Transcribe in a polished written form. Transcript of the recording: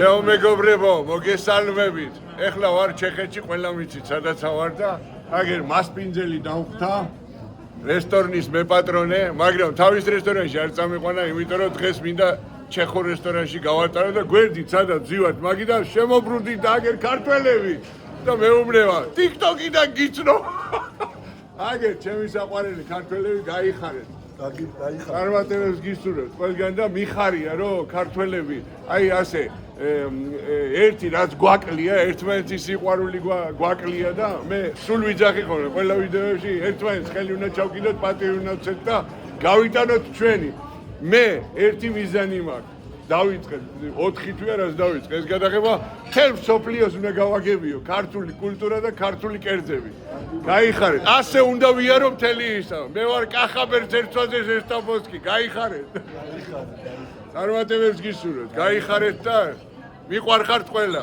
Evo მეგობრებო, მოგესალმებით. ეხლა ვარ ჩეხეთში, ყველა ვიცით, სადაც ვარ და აგერ მასპინძელი დავხვდა რესტორნის მეპატრონე, მაგრამ თავის რესტორანში არ წამიყვანა, იმიტომ რომ დღეს მინდა ჩეხურ რესტორანში გავატარო და გვერდით სადაც ვზივართ, მაგიდან შემოbrunდით და აგერ ქართველები და მეუბნება, TikTok-იდან გიცნო. აგერ ჩემი საყვარელი ქართველები გაიხარეთ. წარმატებებს გისურვებთ ყველგან და მიხარია რომ ქართველები აი ასე ერთი რაც გვაკლია ერთმანეთის სიყვარული გვაკლია და მე სულ ვიძახი ხოლმე ყველა ვიდეოებში ერთმანეთს ხელი უნდა ჩავკიდოთ პატივი უნდა ვცეთ და გავიტანოთ ჩვენი მე ერთი მიზანი მაქვს დავიწყეთ 4 თვე არას დავიწყე ეს გადაღება მთელ მსოფლიოს უნდა გავაგებიო ქართული კულტურა და ქართული კერძები გაიხარეთ ასე უნდა ვიარო მთელი ისა მე ვარ კახაბერს ერთვაზე ზესტაფოსკი გაიხარეთ წარმატებებს გისურვებთ გაიხარეთ და მიყვარხართ ყველა